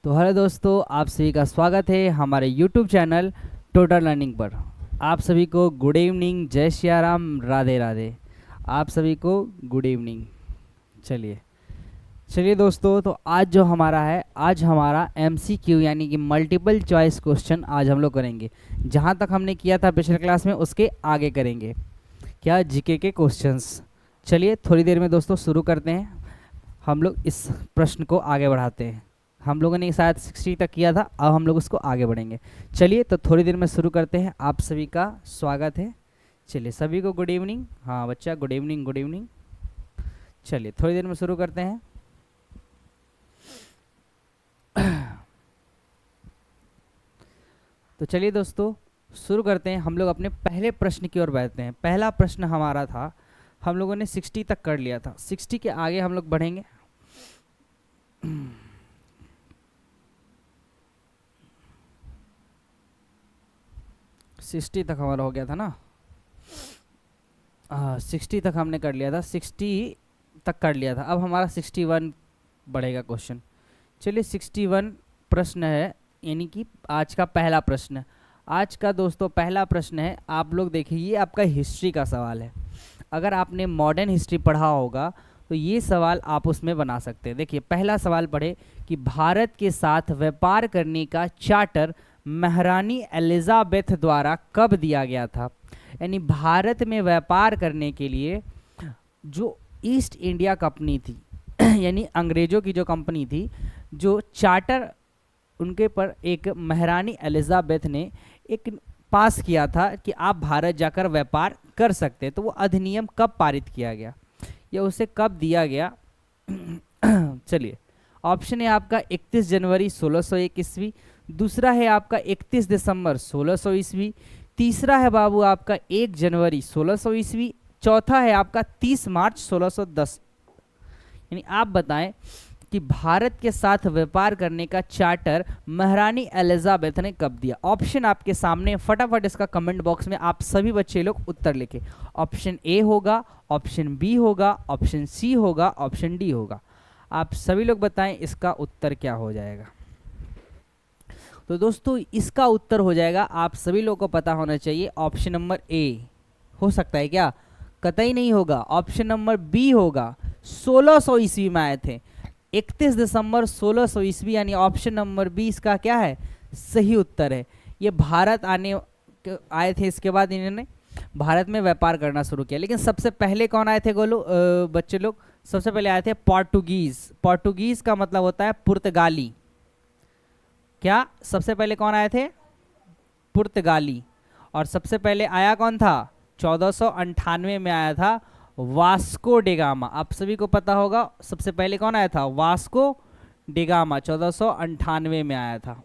तो हेलो दोस्तों, आप सभी का स्वागत है हमारे YouTube चैनल टोटल लर्निंग पर। आप सभी को गुड इवनिंग, जय श्री राम, राधे राधे। आप सभी को गुड इवनिंग। चलिए चलिए दोस्तों, तो आज जो हमारा है, आज हमारा MCQ यानी कि मल्टीपल चॉइस क्वेश्चन आज हम लोग करेंगे। जहाँ तक हमने किया था पिछले क्लास में उसके आगे करेंगे, क्या जीके के क्वेश्चंस। चलिए थोड़ी देर में दोस्तों शुरू करते हैं। हम लोग इस प्रश्न को आगे बढ़ाते हैं। हम लोगों ने शायद 60 तक किया था, अब हम लोग उसको आगे बढ़ेंगे। चलिए तो थोड़ी देर में शुरू करते हैं। आप सभी का स्वागत है। चलिए सभी को गुड इवनिंग। हाँ बच्चा, गुड इवनिंग गुड इवनिंग। चलिए थोड़ी देर में शुरू करते हैं। तो चलिए दोस्तों शुरू करते हैं। हम लोग अपने पहले प्रश्न की ओर बढ़ते हैं। पहला प्रश्न हमारा था, हम लोगों ने 60 तक कर लिया था। 60 के आगे हम लोग बढ़ेंगे। 60 तक हमारा हो गया था ना। 60 तक हमने कर लिया था, 60 तक कर लिया था। अब हमारा 61 बढ़ेगा क्वेश्चन। चलिए 61 प्रश्न है, यानी कि आज का पहला प्रश्न। आज का दोस्तों पहला प्रश्न है, आप लोग देखिए, ये आपका हिस्ट्री का सवाल है। अगर आपने मॉडर्न हिस्ट्री पढ़ा होगा तो ये सवाल आप उसमें बना सकते हैं। देखिए पहला सवाल पढ़े कि भारत के साथ व्यापार करने का चार्टर महारानी एलिजाबेथ द्वारा कब दिया गया था। यानी भारत में व्यापार करने के लिए जो ईस्ट इंडिया कंपनी थी यानी अंग्रेजों की जो कंपनी थी, जो चार्टर उनके पर एक महारानी एलिजाबेथ ने एक पास किया था कि आप भारत जाकर व्यापार कर सकते हैं, तो वो अधिनियम कब पारित किया गया या उसे कब दिया गया। चलिए ऑप्शन है आपका 31 जनवरी 1601 ईस्वी, दूसरा है आपका 31 दिसंबर 1600 ईस्वी, तीसरा है बाबू आपका 1 जनवरी 1600 ईस्वी, चौथा है आपका 30 मार्च 1610। यानी आप बताएं कि भारत के साथ व्यापार करने का चार्टर महारानी एलिजाबेथ ने कब दिया। ऑप्शन आपके सामने, फटाफट इसका कमेंट बॉक्स में आप सभी बच्चे लोग उत्तर लिखें। ऑप्शन ए होगा, ऑप्शन बी होगा, ऑप्शन सी होगा, ऑप्शन डी होगा। आप सभी लोग बताएं इसका उत्तर क्या हो जाएगा। तो दोस्तों इसका उत्तर हो जाएगा, आप सभी लोगों को पता होना चाहिए, ऑप्शन नंबर ए। हो सकता है क्या? कतई नहीं होगा। ऑप्शन नंबर बी होगा। 1600 ईस्वी में आए थे, 31 दिसंबर 1600 ईस्वी, यानी ऑप्शन नंबर बी इसका क्या है, सही उत्तर है। ये भारत आए थे, इसके बाद इन्होंने भारत में व्यापार करना शुरू किया। लेकिन सबसे पहले कौन आए थे गोलू बच्चे लोग? सबसे पहले आए थे पोर्टुगीज। पोर्टुगीज का मतलब होता है पुर्तगाली। क्या सबसे पहले कौन आए थे? पुर्तगाली। और सबसे पहले आया कौन था? 1498 में आया था वास्को डिगामा। आप सभी को पता होगा सबसे पहले कौन आया था? वास्को डिगामा 1498 में आया था।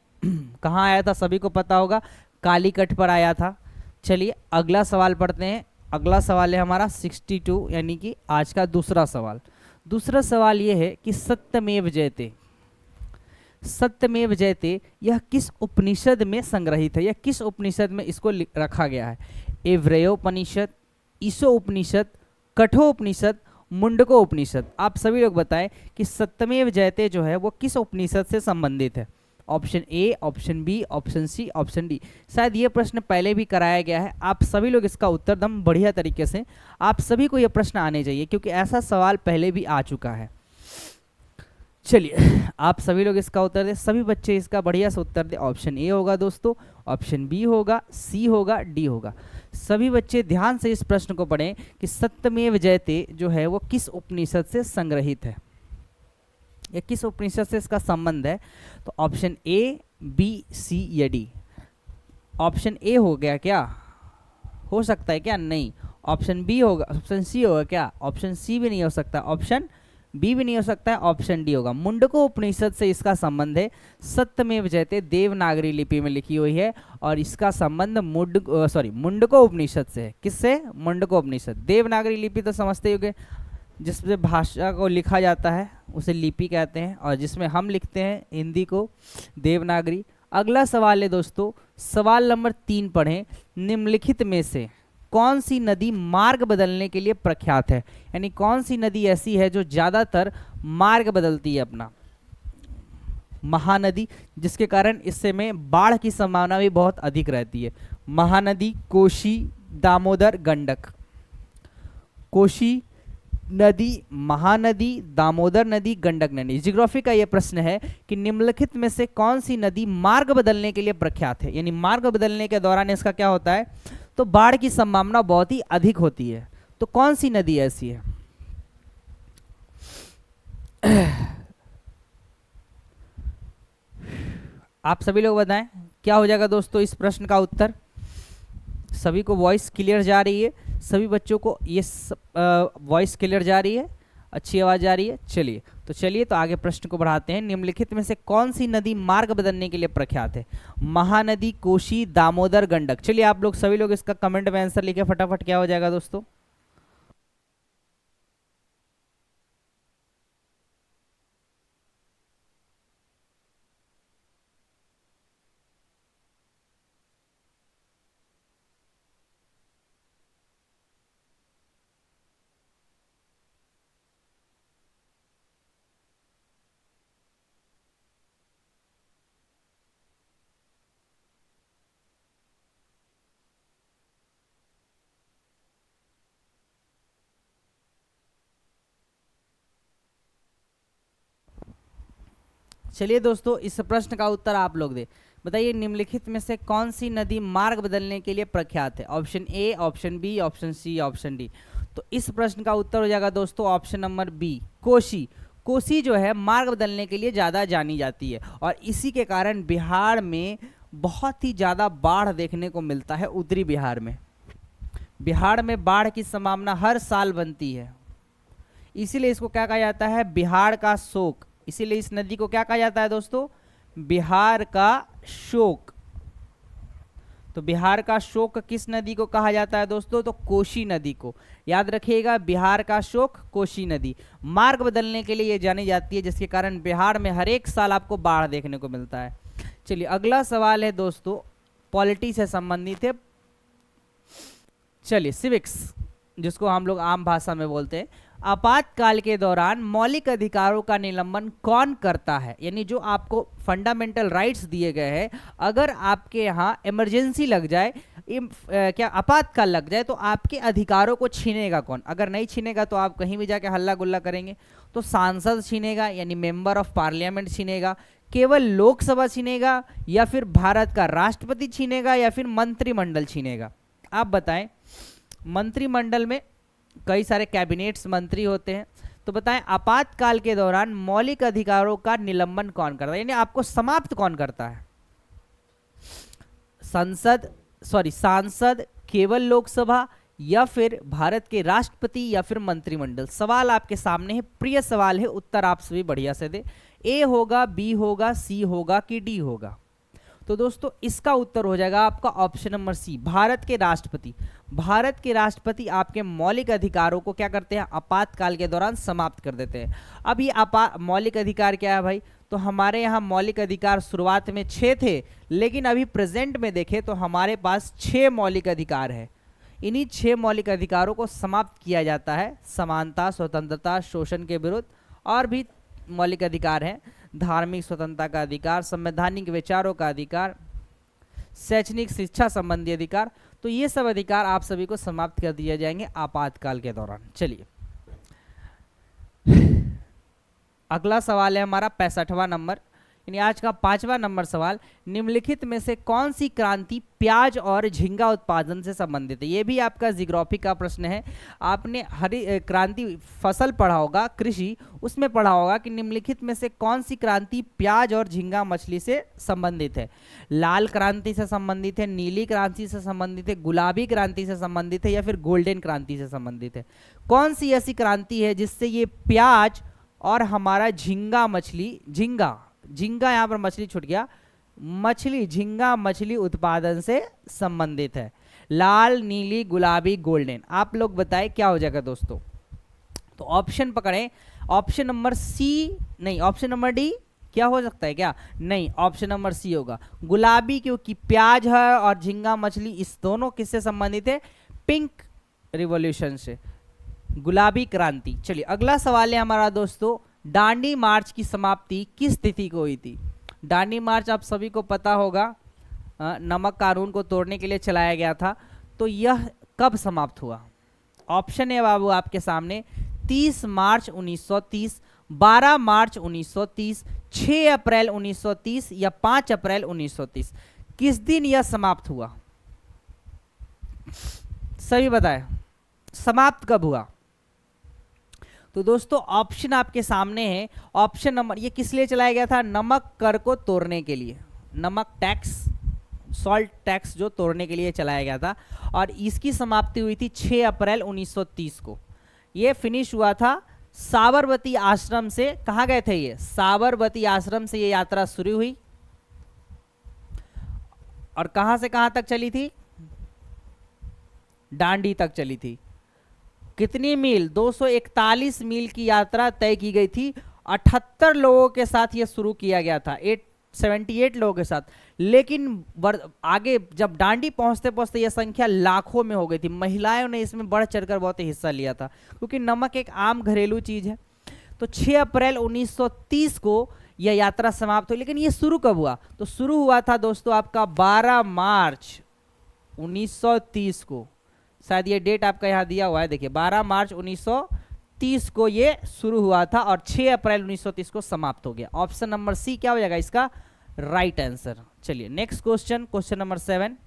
कहाँ आया था सभी को पता होगा, कालीकट पर आया था। चलिए अगला सवाल पढ़ते हैं। अगला सवाल है हमारा 62, यानी कि आज का दूसरा सवाल। दूसरा सवाल ये है कि सत्यमेव जयते, सत्यमेव जयते यह किस उपनिषद में संग्रहित है, या किस उपनिषद में इसको रखा गया है? एव्रेयोपनिषद, ईशो उपनिषद, कठोपनिषद, मुंडको उपनिषद। आप सभी लोग बताएं कि सत्यमेव जयते जो है वो किस उपनिषद से संबंधित है। Option A, option B, option C, option D. शायद ये प्रश्न पहले भी कराया गया है। आप सभी लोग इसका उत्तर दम बढ़िया तरीके से, आप सभी को यह प्रश्न आने चाहिए क्योंकि ऐसा सवाल पहले भी आ चुका है। चलिए आप सभी लोग इसका उत्तर दें, सभी बच्चे इसका बढ़िया से उत्तर दें। ऑप्शन ए होगा दोस्तों, ऑप्शन बी होगा, सी होगा, डी होगा। सभी बच्चे ध्यान से इस प्रश्न को पढ़ें कि सत्यमेव जयते जो है वो किस उपनिषद से संग्रहित है या किस उपनिषद से इसका संबंध है। तो ऑप्शन ए, बी, सी या डी। ऑप्शन ए हो गया क्या? हो सकता है क्या? नहीं। ऑप्शन बी होगा, ऑप्शन सी होगा क्या? ऑप्शन सी भी नहीं हो सकता, ऑप्शन बी भी नहीं हो सकता है, ऑप्शन डी होगा। मुंडको उपनिषद से इसका संबंध है। सत्यमेव जयते देवनागरी लिपि में लिखी हुई है और इसका संबंध मुंडको उपनिषद से है। किससे? मुंडको उपनिषद। देवनागरी लिपि तो समझते होंगे, जिसमें भाषा को लिखा जाता है उसे लिपि कहते हैं, और जिसमें हम लिखते हैं हिंदी को देवनागरी। अगला सवाल है दोस्तों, सवाल नंबर 3 पढ़ें। निम्नलिखित में से कौन सी नदी मार्ग बदलने के लिए प्रख्यात है? यानी कौन सी नदी ऐसी है जो ज़्यादातर मार्ग बदलती है अपना। महानदी, जिसके कारण इससे में बाढ़ की संभावना भी बहुत अधिक रहती है। महानदी, कोशी, दामोदर, गंडक। कोशी नदी, महानदी, दामोदर नदी, गंडक नदी। जियोग्राफी का यह प्रश्न है कि निम्नलिखित में से कौन सी नदी मार्ग बदलने के लिए प्रख्यात है, यानी मार्ग बदलने के दौरान इसका क्या होता है, तो बाढ़ की संभावना बहुत ही अधिक होती है। तो कौन सी नदी ऐसी है? आप सभी लोग बताएं क्या हो जाएगा दोस्तों इस प्रश्न का उत्तर। सभी को वॉइस क्लियर जा रही है? सभी बच्चों को ये वॉइस क्लियर जा रही है? अच्छी आवाज जा रही है? चलिए तो आगे प्रश्न को बढ़ाते हैं। निम्नलिखित में से कौन सी नदी मार्ग बदलने के लिए प्रख्यात है? महानदी, कोशी, दामोदर, गंडक। चलिए आप लोग सभी लोग इसका कमेंट में आंसर लिखे फटाफट। क्या हो जाएगा दोस्तों? चलिए दोस्तों इस प्रश्न का उत्तर आप लोग दे बताइए। निम्नलिखित में से कौन सी नदी मार्ग बदलने के लिए प्रख्यात है? Option A, option B, option C, option D. तो इस प्रश्न का उत्तर हो जाएगा दोस्तों option number B, Kosi. Kosi जो है मार्ग बदलने के लिए ज़्यादा जानी जाती है और इसी के कारण बिहार में बहुत ही ज़्यादा बाढ़ देखने को मिलता है। उत्तरी बिहार में बाढ़ की संभावना हर साल बनती है, इसीलिए इसको क्या कहा जाता है? बिहार का शोक। इसीलिए इस नदी को क्या कहा जाता है दोस्तों? बिहार का शोक। तो बिहार का शोक किस नदी को कहा जाता है दोस्तों? तो कोसी नदी को। याद रखिएगा, बिहार का शोक कोसी नदी मार्ग बदलने के लिए ये जानी जाती है, जिसके कारण बिहार में हर एक साल आपको बाढ़ देखने को मिलता है। चलिए अगला सवाल है दोस्तों, पॉलिटी से संबंधित है। चलिए सिविक्स, जिसको हम लोग आम भाषा में बोलते हैं। आपातकाल के दौरान मौलिक अधिकारों का निलंबन कौन करता है? यानी जो आपको फंडामेंटल राइट्स दिए गए हैं, अगर आपके यहाँ इमरजेंसी लग जाए, क्या आपातकाल लग जाए, तो आपके अधिकारों को छीनेगा कौन? अगर नहीं छीनेगा तो आप कहीं भी जाके हल्ला गुल्ला करेंगे। तो सांसद छीनेगा, यानी मेंबर ऑफ पार्लियामेंट छीनेगा, केवल लोकसभा छीनेगा, या फिर भारत का राष्ट्रपति छीनेगा, या फिर मंत्रिमंडल छीनेगा? आप बताएं। मंत्रिमंडल में कई सारे कैबिनेट्स मंत्री होते हैं, तो बताएं आपातकाल के दौरान मौलिक अधिकारों का निलंबन कौन करता है, यानी आपको समाप्त कौन करता है? सांसद, केवल लोकसभा, या फिर भारत के राष्ट्रपति, या फिर मंत्रिमंडल? सवाल आपके सामने है, प्रिय सवाल है, उत्तर आप सभी बढ़िया से दे। ए होगा, बी होगा, सी होगा कि डी होगा? तो दोस्तों इसका उत्तर हो जाएगा आपका ऑप्शन नंबर सी, भारत के राष्ट्रपति। भारत के राष्ट्रपति आपके मौलिक अधिकारों को क्या करते हैं? आपातकाल के दौरान समाप्त कर देते हैं। अब ये मौलिक अधिकार क्या है भाई? तो हमारे यहाँ मौलिक अधिकार शुरुआत में 6 थे, लेकिन अभी प्रेजेंट में देखें तो हमारे पास 6 मौलिक अधिकार है। इन्हीं 6 मौलिक अधिकारों को समाप्त किया जाता है। समानता, स्वतंत्रता, शोषण के विरुद्ध और भी मौलिक अधिकार हैं। धार्मिक स्वतंत्रता का अधिकार, संवैधानिक विचारों का अधिकार, शैक्षणिक शिक्षा संबंधी अधिकार। तो ये सब अधिकार आप सभी को समाप्त कर दिए जाएंगे आपातकाल के दौरान। चलिए अगला सवाल है हमारा 65वां नंबर, यानी आज का 5वां नंबर सवाल। निम्नलिखित में से कौन सी क्रांति प्याज और झींगा उत्पादन से संबंधित है? ये भी आपका जियोग्राफी का प्रश्न है। आपने हरी क्रांति फसल पढ़ा होगा, कृषि, उसमें पढ़ा होगा कि निम्नलिखित में से कौन सी क्रांति प्याज और झींगा मछली से संबंधित है? लाल क्रांति से संबंधित है, नीली क्रांति से संबंधित है, गुलाबी क्रांति से संबंधित है, या फिर गोल्डन क्रांति से संबंधित है? कौन सी ऐसी क्रांति है जिससे ये प्याज और हमारा झींगा मछली, झींगा यहाँ पर मछली छूट गया, मछली, झींगा मछली उत्पादन से संबंधित है? लाल, नीली, गुलाबी, गोल्डन? आप लोग बताएं क्या हो जाएगा दोस्तों? तो ऑप्शन पकड़ें। ऑप्शन नंबर सी नहीं, ऑप्शन नंबर डी क्या हो सकता है? क्या नहीं, ऑप्शन नंबर सी होगा, गुलाबी, क्योंकि प्याज है और झींगा मछली इस दोनों किससे संबंधित है? पिंक रिवॉल्यूशन से, गुलाबी क्रांति। चलिए अगला सवाल है हमारा दोस्तों, दांडी मार्च की समाप्ति किस तिथि को हुई थी? दांडी मार्च आप सभी को पता होगा नमक कानून को तोड़ने के लिए चलाया गया था। तो यह कब समाप्त हुआ? ऑप्शन है बाबू आपके सामने, 30 मार्च 1930, 12 मार्च 1930, 6 अप्रैल 1930 या 5 अप्रैल 1930। किस दिन यह समाप्त हुआ? सभी बताएं, समाप्त कब हुआ? तो दोस्तों ऑप्शन आपके सामने है। ऑप्शन नंबर, ये किस लिए चलाया गया था? नमक कर को तोड़ने के लिए, नमक टैक्स, सॉल्ट टैक्स जो तोड़ने के लिए चलाया गया था। और इसकी समाप्ति हुई थी 6 अप्रैल 1930 को। ये फिनिश हुआ था साबरमती आश्रम से। कहाँ गए थे ये? साबरमती आश्रम से ये यात्रा शुरू हुई और कहां से कहां तक चली थी? दांडी तक चली थी। कितनी मील? 241 मील की यात्रा तय की गई थी। 78 लोगों के साथ यह शुरू किया गया था, 78 लोगों के साथ। लेकिन आगे जब दांडी पहुंचते पहुंचते यह संख्या लाखों में हो गई थी। महिलाओं ने इसमें बढ़ चढ़कर बहुत हिस्सा लिया था, क्योंकि नमक एक आम घरेलू चीज है। तो 6 अप्रैल 1930 को यह यात्रा समाप्त हुई। लेकिन यह शुरू कब हुआ? तो शुरू हुआ था दोस्तों आपका 12 मार्च 1930 को। शायद ये डेट आपका यहाँ दिया हुआ है, देखिए 12 मार्च 1930 को ये शुरू हुआ था और 6 अप्रैल 1930 को समाप्त हो गया। ऑप्शन नंबर सी क्या हो जाएगा इसका राइट आंसर। चलिए नेक्स्ट क्वेश्चन, क्वेश्चन नंबर 7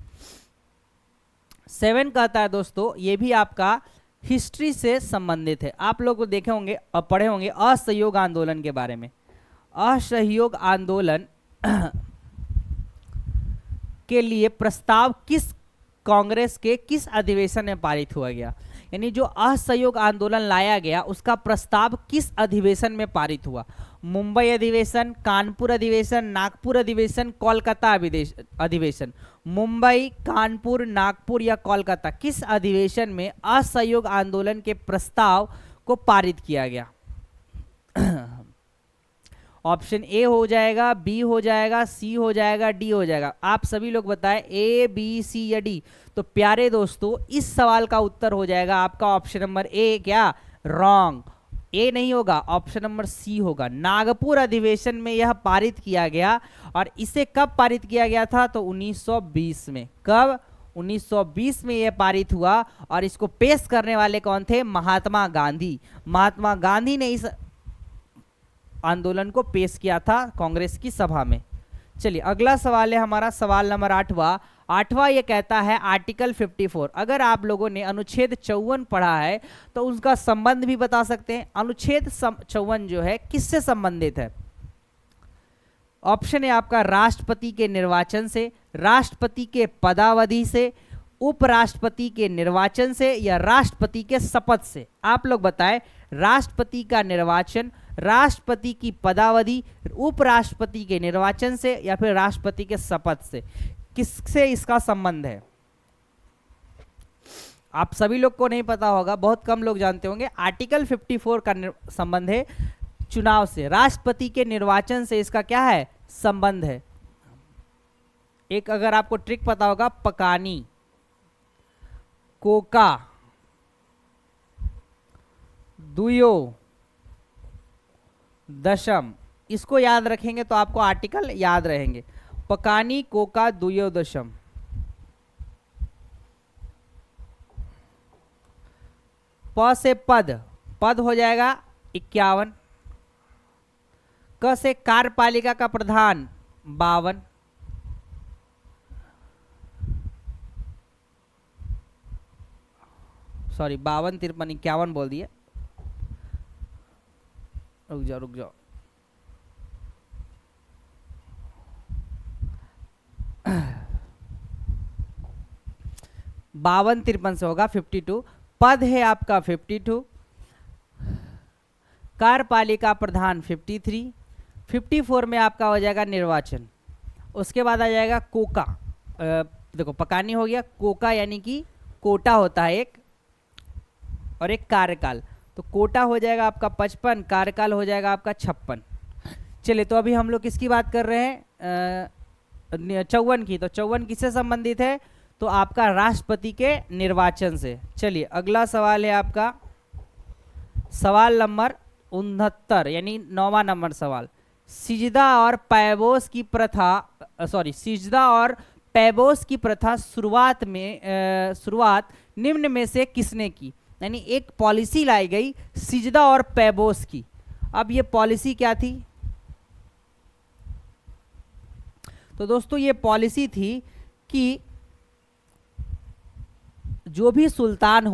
कहता है दोस्तों, ये भी आपका हिस्ट्री से संबंधित है। आप लोग देखे होंगे और पढ़े होंगे असहयोग आंदोलन के बारे में। असहयोग आंदोलन के लिए प्रस्ताव किस कांग्रेस के किस अधिवेशन में पारित हुआ गया? यानी जो असहयोग आंदोलन लाया गया उसका प्रस्ताव किस अधिवेशन में पारित हुआ? मुंबई अधिवेशन, कानपुर अधिवेशन, नागपुर अधिवेशन, कोलकाता अधिवेशन। मुंबई, कानपुर, नागपुर या कोलकाता, किस अधिवेशन में असहयोग आंदोलन के प्रस्ताव को पारित किया गया? ऑप्शन ए हो जाएगा, बी हो जाएगा, सी हो जाएगा, डी हो जाएगा। आप सभी लोग बताएं ए, बी, सी या डी। तो प्यारे दोस्तों इस सवाल का उत्तर हो जाएगा आपका ऑप्शन नंबर ए। क्या? रॉन्ग, ए नहीं होगा, ऑप्शन नंबर सी होगा। नागपुर अधिवेशन में यह पारित किया गया। और इसे कब पारित किया गया था? तो 1920 में। कब? 1920 में यह पारित हुआ। और इसको पेश करने वाले कौन थे? महात्मा गांधी। महात्मा गांधी ने इस आंदोलन को पेश किया था कांग्रेस की सभा में। चलिए अगला सवाल है हमारा, सवाल नंबर 8वां। ये कहता है आर्टिकल 54। अगर आप लोगों ने अनुच्छेद 54 पढ़ा है तो उसका संबंध भी बता सकते हैं। अनुच्छेद 54 जो है किससे संबंधित है? ऑप्शन है आपका राष्ट्रपति के निर्वाचन से, राष्ट्रपति के पदावधि से, उपराष्ट्रपति के निर्वाचन से या राष्ट्रपति के शपथ से। आप लोग बताएं, राष्ट्रपति का निर्वाचन, राष्ट्रपति की पदावधि, उपराष्ट्रपति के निर्वाचन से या फिर राष्ट्रपति के शपथ से, किससे इसका संबंध है? आप सभी लोग को नहीं पता होगा, बहुत कम लोग जानते होंगे। आर्टिकल 54 का संबंध है चुनाव से, राष्ट्रपति के निर्वाचन से इसका क्या है? संबंध है। एक अगर आपको ट्रिक पता होगा, पकानी, कोका, दुयो, दशम, इसको याद रखेंगे तो आपको आर्टिकल याद रहेंगे। पकानी, कोका, दुयो, दशम। प से पद, पद हो जाएगा 51। क से कार्यपालिका का प्रधान 52। सॉरी 52, 53, 51 बोल दिए। रुक जाओ रुक जाओ। बावन 53 से होगा 52। पद है आपका 52, कार्यपालिका प्रधान 53, 54 में आपका हो जाएगा निर्वाचन। उसके बाद आ जाएगा कोका। देखो पकानी हो गया, कोका यानी कि कोटा होता है एक, और एक कार्यकाल। तो कोटा हो जाएगा आपका 55, कार्यकाल हो जाएगा आपका 56। चलिए तो अभी हम लोग किसकी बात कर रहे हैं? 54 की। तो 54 किससे संबंधित है? तो आपका राष्ट्रपति के निर्वाचन से। चलिए अगला सवाल है आपका सवाल नंबर 69, यानी 9वां नंबर सवाल। सिजदा और पैबोस की प्रथा, सिजदा और पैबोस की प्रथा शुरुआत निम्न में से किसने की? यानी एक पॉलिसी लाई गई सिजदा और पैबोस की। अब ये पॉलिसी क्या थी? तो दोस्तों ये पॉलिसी थी कि जो भी सुल्तान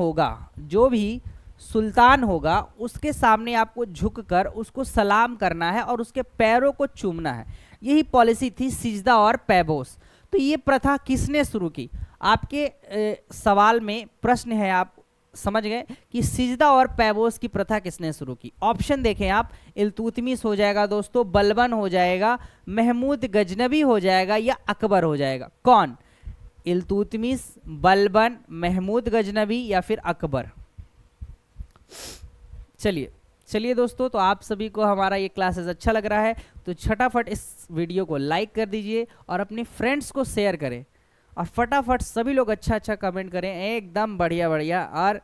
होगा उसके सामने आपको झुककर उसको सलाम करना है और उसके पैरों को चूमना है। यही पॉलिसी थी सिजदा और पैबोस। तो ये प्रथा किसने शुरू की? आपके सवाल में प्रश्न है, आप समझ गए कि सिजदा और पैबोस की प्रथा किसने शुरू की। ऑप्शन देखें आप, इल्तुतमिश हो जाएगा दोस्तों, बलबन हो जाएगा, महमूद गजनबी हो जाएगा या अकबर हो जाएगा। कौन? इल्तुतमिश, बलबन, महमूद गजनबी या फिर अकबर। चलिए दोस्तों, तो आप सभी को हमारा ये क्लासेस अच्छा लग रहा है तो फटाफट इस वीडियो को लाइक कर दीजिए और अपने फ्रेंड्स को शेयर करें और फटाफट सभी लोग अच्छा कमेंट करें, एकदम बढ़िया। और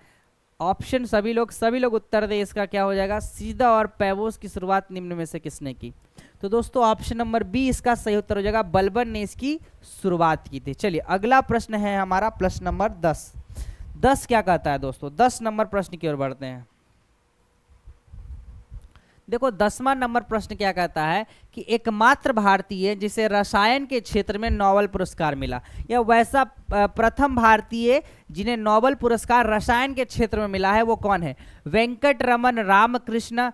ऑप्शन सभी लोग उत्तर दें। इसका क्या हो जाएगा? सिजदा और पैबोस की शुरुआत निम्न में से किसने की? तो दोस्तों ऑप्शन नंबर बी इसका सही उत्तर हो जाएगा, बलबन ने इसकी शुरुआत की थी। चलिए अगला प्रश्न है हमारा प्रश्न नंबर 10 क्या कहता है दोस्तों? 10 नंबर प्रश्न की ओर बढ़ते हैं। देखो 10वां नंबर प्रश्न क्या कहता है कि एकमात्र भारतीय जिसे रसायन के क्षेत्र में नोबेल पुरस्कार मिला, या वैसा प्रथम भारतीय जिन्हें नोबेल पुरस्कार रसायन के क्षेत्र में मिला है वो कौन है? वेंकट रमन रामकृष्ण,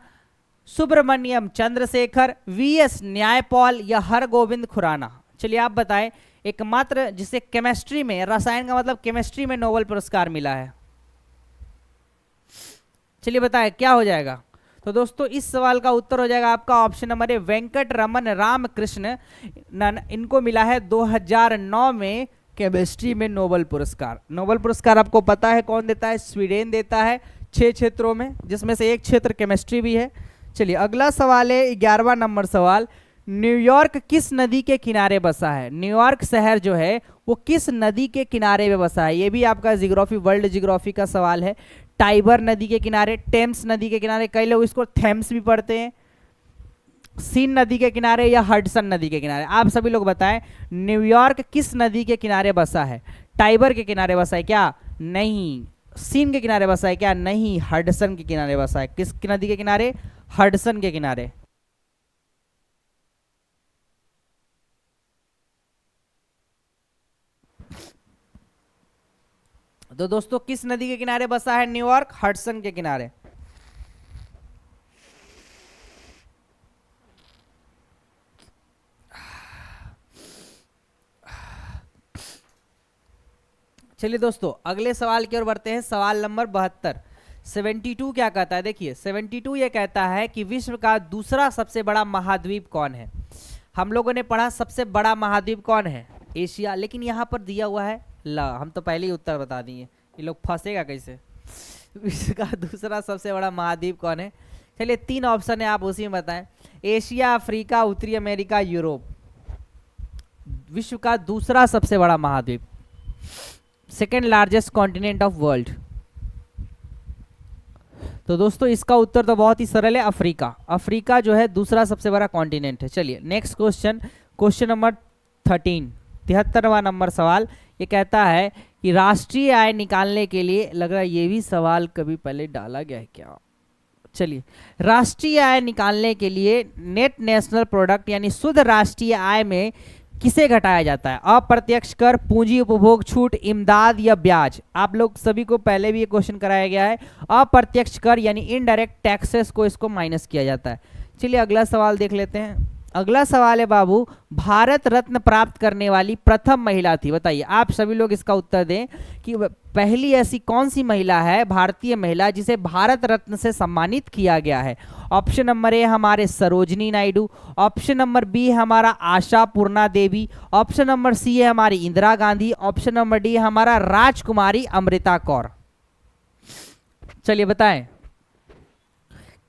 सुब्रमण्यम चंद्रशेखर, वीएस न्यायपॉल या हरगोविंद खुराना। चलिए आप बताएं, एकमात्र जिसे केमिस्ट्री में, रसायन का मतलब केमिस्ट्री में नोबेल पुरस्कार मिला है। चलिए बताएं क्या हो जाएगा? तो दोस्तों इस सवाल का उत्तर हो जाएगा आपका option number A, Venkat Raman Ramakrishna. इनको मिला है 2009 में केमिस्ट्री में नोबेल पुरस्कार। नोबेल पुरस्कार आपको पता है कौन देता है? स्वीडन देता है 6 क्षेत्रों में, जिसमें से एक क्षेत्र केमिस्ट्री भी है। चलिए अगला सवाल है 11वां नंबर सवाल, न्यूयॉर्क किस नदी के किनारे बसा है? न्यूयॉर्क शहर जो है वो किस नदी के किनारे में बसा है? ये भी आपका जियोग्राफी, वर्ल्ड जियोग्राफी का सवाल है। टाइबर नदी के किनारे, टेम्स नदी के किनारे, कई लोग इसको थेम्स भी पढ़ते हैं, सीन नदी के किनारे या हडसन नदी के किनारे। आप सभी लोग बताएं न्यूयॉर्क किस नदी के किनारे बसा है? टाइबर के किनारे बसा है क्या? नहीं। सीन के किनारे बसा है क्या? नहीं। हडसन के किनारे बसा है। किस नदी के किनारे? हडसन के किनारे। तो दोस्तों किस नदी के किनारे बसा है न्यूयॉर्क? हडसन के किनारे। चलिए दोस्तों अगले सवाल की ओर बढ़ते हैं। सवाल नंबर 72, 72 क्या कहता है? देखिए 72 ये कहता है कि विश्व का दूसरा सबसे बड़ा महाद्वीप कौन है? हम लोगों ने पढ़ा सबसे बड़ा महाद्वीप कौन है? एशिया। लेकिन यहाँ पर दिया हुआ है हम तो पहले ही उत्तर बता दिए, ये लोग फंसेगा कैसे? विश्व का दूसरा सबसे बड़ा महाद्वीप कौन है? चलिए 3 ऑप्शन है, आप उसी में बताएं। एशिया, अफ्रीका, उत्तरी अमेरिका, यूरोप। विश्व का दूसरा सबसे बड़ा महाद्वीप, second largest continent of world. तो दोस्तों इसका उत्तर तो बहुत ही सरल है, अफ्रीका। अफ्रीका जो है दूसरा सबसे बड़ा कॉन्टिनेंट है। चलिए नेक्स्ट क्वेश्चन नंबर 13, 73वां नंबर सवाल ये कहता है कि राष्ट्रीय आय निकालने के लिए, लग रहा है ये भी सवाल कभी पहले डाला गया है क्या? चलिए, राष्ट्रीय आय निकालने के लिए नेट नेशनल प्रोडक्ट यानी शुद्ध राष्ट्रीय आय में किसे घटाया जाता है? अप्रत्यक्ष कर, पूंजी उपभोग छूट, इमदाद या ब्याज। आप लोग सभी को पहले भी ये क्वेश्चन कराया गया है। अप्रत्यक्ष कर यानी इनडायरेक्ट टैक्सेस को इसको माइनस किया जाता है। चलिए अगला सवाल देख लेते हैं। अगला सवाल है बाबू, भारत रत्न प्राप्त करने वाली प्रथम महिला थी, बताइए। आप सभी लोग इसका उत्तर दें कि पहली ऐसी कौन सी महिला है, भारतीय महिला, जिसे भारत रत्न से सम्मानित किया गया है? ऑप्शन नंबर ए हमारे Sarojini Naidu, option number B हमारा Asha Purna Devi, option number C है हमारी Indira Gandhi, option number D हमारा राजकुमारी अमृता कौर। चलिए बताएं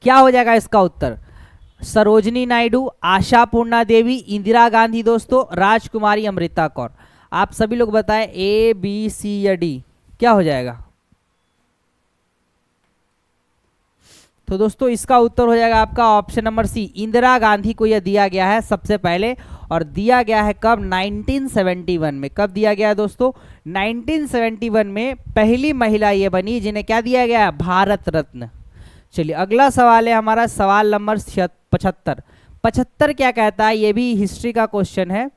क्या हो जाएगा इसका उत्तर? सरोजनी नायडू, आशा पूर्णा देवी, इंदिरा गांधी दोस्तों, राजकुमारी अमृता कौर। आप सभी लोग बताएं ए, बी, सी या डी क्या हो जाएगा? तो दोस्तों इसका उत्तर हो जाएगा आपका option number C, Indira Gandhi को यह दिया गया है सबसे पहले, और दिया गया है कब, 1971 में। कब दिया गया है दोस्तों, 1971 में पहली महिला ये बनी जिन्हें क्या दिया गया है, भारत रत्न। चलिए अगला सवाल है हमारा सवाल नंबर 75। 75 क्या कहता है, ये भी हिस्ट्री का क्वेश्चन है।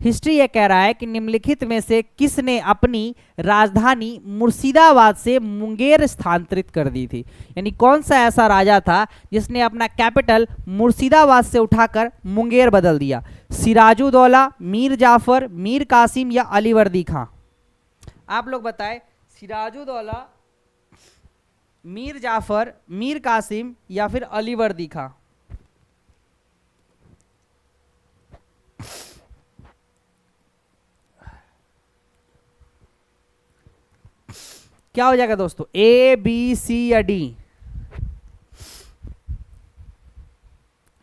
हिस्ट्री ये कह रहा है कि निम्नलिखित में से किसने अपनी राजधानी मुर्शिदाबाद से मुंगेर स्थानांतरित कर दी थी, यानी कौन सा ऐसा राजा था जिसने अपना कैपिटल मुर्शिदाबाद से उठाकर मुंगेर बदल दिया। सिराजुद्दौला, मीर जाफर, मीर कासिम या अलीवर्दी खां। आप लोग बताएं, सिराजुद्दौला, मीर जाफर, मीर कासिम या फिर अलीवर्दी खां। क्या हो जाएगा दोस्तों, ए बी सी या डी,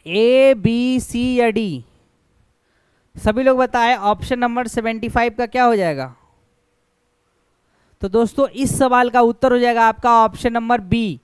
ए बी सी या डी, सभी लोग बताएं। ऑप्शन नंबर 75 का क्या हो जाएगा, तो दोस्तों इस सवाल का उत्तर हो जाएगा आपका ऑप्शन नंबर बी।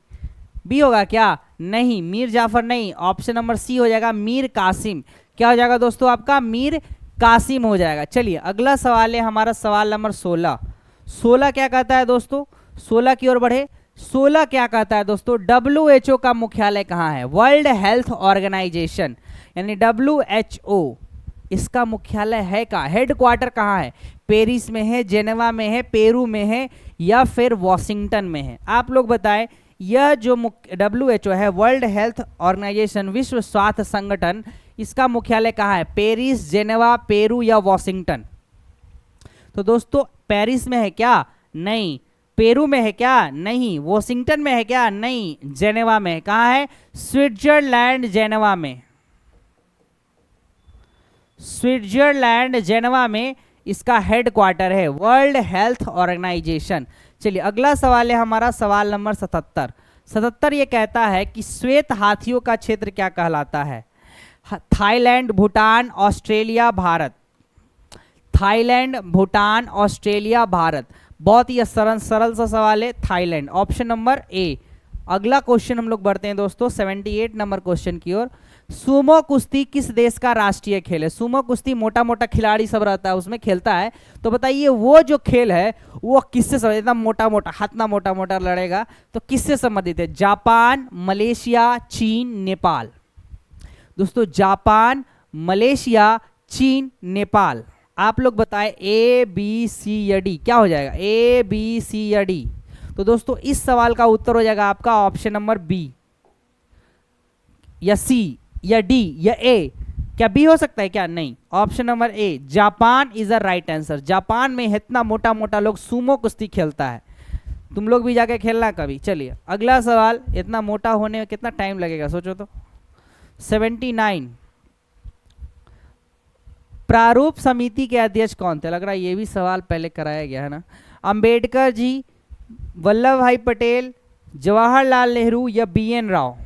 बी होगा क्या, नहीं, मीर जाफर नहीं, ऑप्शन नंबर सी हो जाएगा मीर कासिम। क्या हो जाएगा दोस्तों आपका, मीर कासिम हो जाएगा। चलिए अगला सवाल है हमारा सवाल नंबर 16। 16 क्या कहता है दोस्तों, 16 की ओर बढ़े। 16 क्या कहता है दोस्तों, WHO का मुख्यालय कहाँ है, वर्ल्ड हेल्थ ऑर्गेनाइजेशन यानी WHO, इसका मुख्यालय है कहाँ, हेडक्वार्टर कहाँ है, पेरिस में है, जेनेवा में है, पेरू में है या फिर वॉशिंगटन में है। आप लोग बताएं, यह जो WHO है, वर्ल्ड हेल्थ ऑर्गेनाइजेशन, विश्व स्वास्थ्य संगठन, इसका मुख्यालय कहाँ है, पेरिस, जेनेवा, पेरू या वॉशिंगटन। तो दोस्तों पेरिस में है क्या, नहीं, पेरू में है क्या, नहीं, वॉशिंगटन में है क्या, नहीं, जेनेवा में है। कहाँ है, स्विट्जरलैंड, जेनेवा में, स्विट्जरलैंड जेनेवा में इसका हेडक्वार्टर है, वर्ल्ड हेल्थ ऑर्गेनाइजेशन। चलिए अगला सवाल है हमारा सवाल नंबर 77। 77 ये कहता है कि श्वेत हाथियों का क्षेत्र क्या कहलाता है, Thailand, Bhutan, Australia, Bharat. Thailand, Bhutan, Australia, Bharat. बहुत ही सरल सा सवाल है, थाईलैंड, ऑप्शन नंबर ए। अगला क्वेश्चन हम लोग बढ़ते हैं दोस्तों 78 नंबर क्वेश्चन की ओर। सुमो कुश्ती किस देश का राष्ट्रीय खेल है। सुमो कुश्ती मोटा मोटा खिलाड़ी सब रहता है उसमें खेलता है, तो बताइए वो जो खेल है वो किससे संबंधित, इतना मोटा मोटा हाथना मोटा मोटा लड़ेगा, तो किससे संबंधित है, जापान, मलेशिया, चीन, नेपाल। दोस्तों जापान, मलेशिया, चीन, नेपाल। आप लोग बताएं ए बी सी या डी, क्या हो जाएगा, ए बी सी या डी। तो दोस्तों इस सवाल का उत्तर हो जाएगा आपका ऑप्शन नंबर बी या सी या डी या ए। क्या बी हो सकता है क्या, नहीं, option number A, Japan is a right answer. Japan में इतना मोटा मोटा लोग सुमो कुश्ती खेलता है, तुम लोग भी जाके खेलना कभी। चलिए अगला सवाल, इतना मोटा होने में कितना टाइम लगेगा सोचो तो। 79, प्रारूप समिति के अध्यक्ष कौन थे, लग रहा है ये भी सवाल पहले कराया गया है ना। अंबेडकर जी, वल्लभ भाई पटेल, जवाहरलाल नेहरू या BN राव।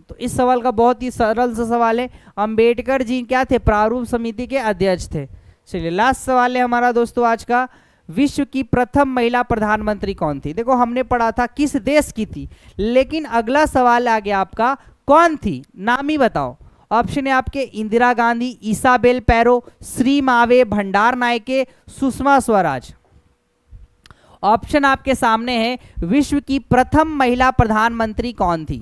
तो इस सवाल का बहुत ही सरल सा सवाल है, अंबेडकर जी क्या थे, प्रारूप समिति के अध्यक्ष थे। चलिए लास्ट सवाल है हमारा दोस्तों आज का, विश्व की प्रथम महिला प्रधानमंत्री कौन थी। देखो हमने पढ़ा था किस देश की थी, लेकिन अगला सवाल आ गया आपका कौन थी, नाम ही बताओ। ऑप्शन है आपके इंदिरा गांधी, इसाबेल पैरो, श्री मावे भंडारनायके, सुषमा स्वराज। ऑप्शन आपके सामने है, विश्व की प्रथम महिला प्रधानमंत्री कौन थी,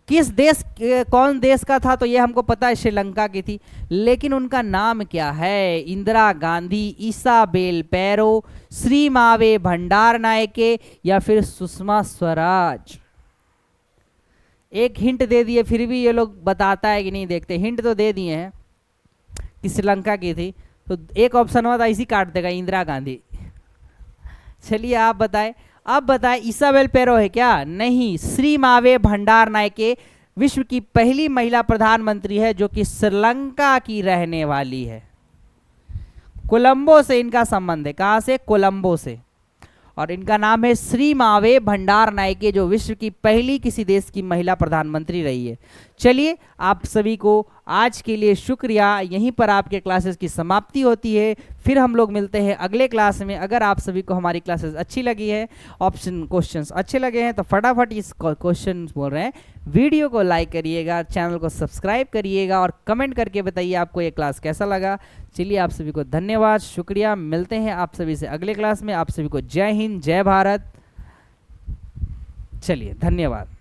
किस देश, कौन देश का था, तो ये हमको पता है श्रीलंका की थी, लेकिन उनका नाम क्या है, इंदिरा गांधी, इसाबेल पैरो, श्री मावे भंडारनायके या फिर सुषमा स्वराज। एक हिंट दे दिए फिर भी ये लोग बताता है कि नहीं देखते, हिंट तो दे दिए हैं कि श्रीलंका की थी, तो एक ऑप्शन हुआ था इसी काट देगा, इंदिरा गांधी। चलिए आप बताएं, अब बताएं इसाबेल पैरो है क्या, नहीं, श्री मावे भंडारनायके विश्व की पहली महिला प्रधानमंत्री है जो कि श्रीलंका की रहने वाली है। कोलंबो से इनका संबंध है, कहां से, कोलंबो से, और इनका नाम है श्री मावे भंडारनायके जो विश्व की पहली किसी देश की महिला प्रधानमंत्री रही है। चलिए आप सभी को आज के लिए शुक्रिया, यहीं पर आपके क्लासेस की समाप्ति होती है। फिर हम लोग मिलते हैं अगले क्लास में। अगर आप सभी को हमारी क्लासेस अच्छी लगी है, ऑप्शन क्वेश्चंस अच्छे लगे हैं, तो फटाफट इस क्वेश्चन बोल रहे हैं वीडियो को लाइक करिएगा, चैनल को सब्सक्राइब करिएगा और कमेंट करके बताइए आपको ये क्लास कैसा लगा। चलिए आप सभी को धन्यवाद, शुक्रिया, मिलते हैं आप सभी से अगले क्लास में। आप सभी को जय हिंद, जय भारत। चलिए धन्यवाद।